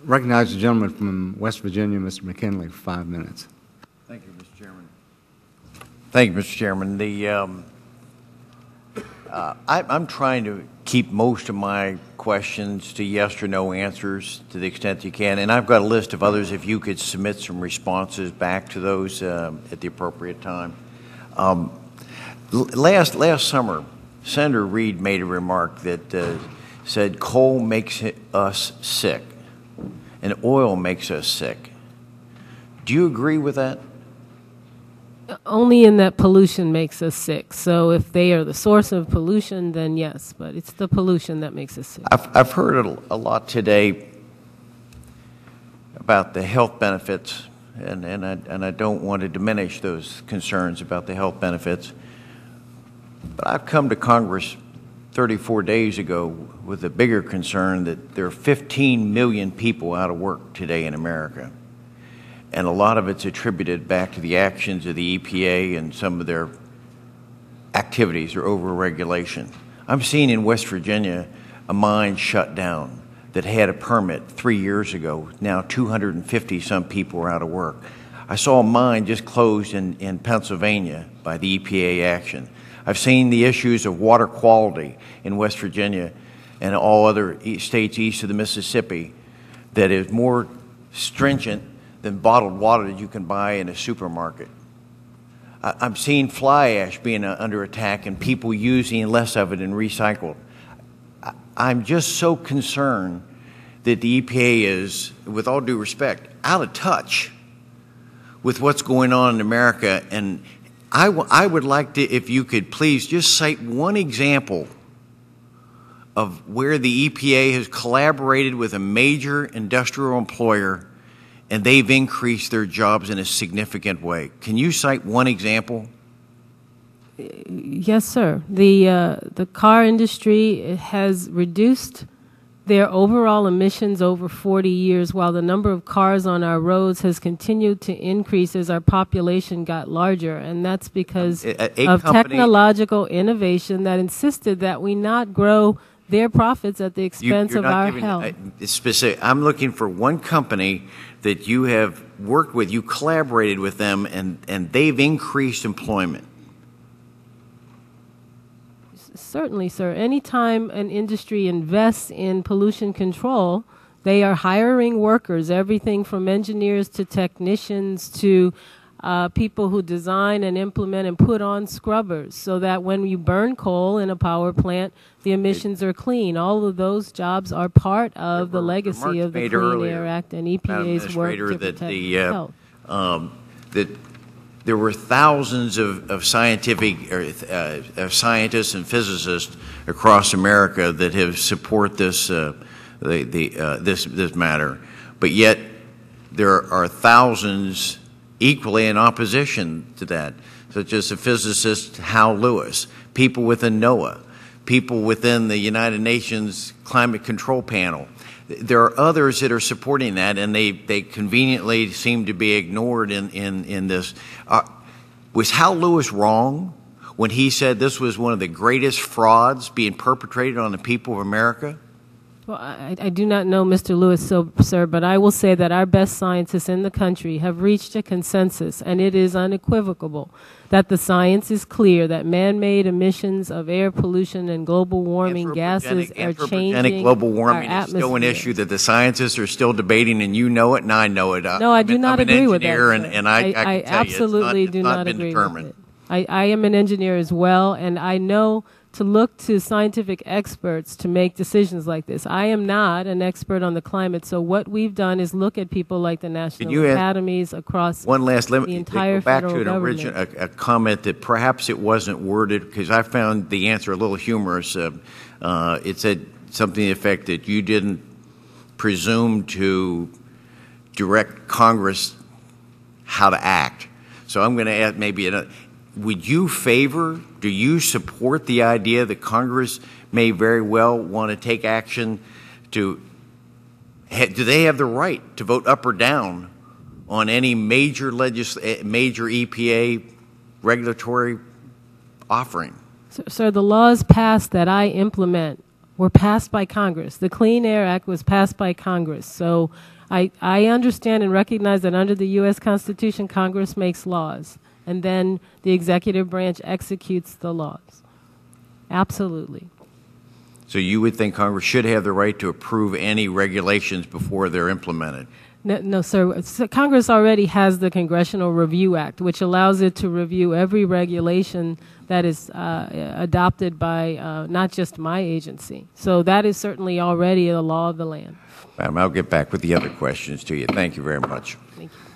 Recognize the gentleman from West Virginia, Mr. McKinley, for 5 minutes. Thank you, Mr. Chairman. Thank you, Mr. Chairman. I'm trying to keep most of my questions to yes or no answers to the extent you can, and I've got a list of others if you could submit some responses back to those at the appropriate time. Last summer, Senator Reid made a remark that said coal makes us sick and oil makes us sick. Do you agree with that? Only in that pollution makes us sick. So if they are the source of pollution, then yes, but it's the pollution that makes us sick. I've heard a lot today about the health benefits, and I don't want to diminish those concerns about the health benefits. But I've come to Congress 34 days ago with a bigger concern that there are 15 million people out of work today in America. And a lot of it's attributed back to the actions of the EPA and some of their activities or over-regulation. I'm seeing in West Virginia a mine shut down that had a permit 3 years ago. Now 250-some people are out of work. I saw a mine just closed in Pennsylvania by the EPA action. I've seen the issues of water quality in West Virginia and all other states east of the Mississippi that is more stringent than bottled water that you can buy in a supermarket. I'm seeing fly ash being under attack and people using less of it and recycled. I'm just so concerned that the EPA is, with all due respect, out of touch with what's going on in America. And I would like to, if you could please just cite one example of where the EPA has collaborated with a major industrial employer and they've increased their jobs in a significant way. Can you cite one example? Yes, sir. The car industry has reduced their overall emissions over 40 years, while the number of cars on our roads has continued to increase as our population got larger. And that's because of technological innovation that insisted that we not grow their profits at the expense of our health. I'm looking for one company that you have worked with, you collaborated with them, and they've increased employment. Certainly, sir. Anytime an industry invests in pollution control, they are hiring workers, everything from engineers to technicians to people who design and implement and put on scrubbers so that when you burn coal in a power plant, the emissions are clean. All of those jobs are part of the legacy of the Clean Air Act and EPA's work to protect health. That there were thousands of scientific scientists and physicists across America that have support this this matter, but yet there are thousands equally in opposition to that, such as the physicist Hal Lewis, people within NOAA, people within the United Nations Climate Control Panel. There are others that are supporting that, and they conveniently seem to be ignored in this. Was Hal Lewis wrong when he said this was one of the greatest frauds being perpetrated on the people of America? Well, I do not know Mr. Lewis, sir, but I will say that our best scientists in the country have reached a consensus, and it is unequivocal that the science is clear that man-made emissions of air pollution and global warming gases are changing global warming our is still an issue that the scientists are still debating, and you know it, and I know it. No, I do not agree with that. And I can tell absolutely you, do not agree with it. I am an engineer as well, and I know to look to scientific experts to make decisions like this. I am not an expert on the climate, so what we've done is look at people like the national academies across the entire federal government. Back to a comment that perhaps it wasn't worded, because I found the answer a little humorous. It said something to the effect that you didn't presume to direct Congress how to act. So I'm going to add maybe another. Would you favor, do you support the idea that Congress may very well want to take action to, do they have the right to vote up or down on any major EPA regulatory offering? Sir, the laws passed that I implement were passed by Congress. The Clean Air Act was passed by Congress. So I understand and recognize that under the U.S. Constitution, Congress makes laws, and then the executive branch executes the laws. Absolutely. So you would think Congress should have the right to approve any regulations before they're implemented? No, sir. Congress already has the Congressional Review Act, which allows it to review every regulation that is adopted by not just my agency. So that is certainly already a law of the land. I'll get back with the other questions to you. Thank you very much. Thank you.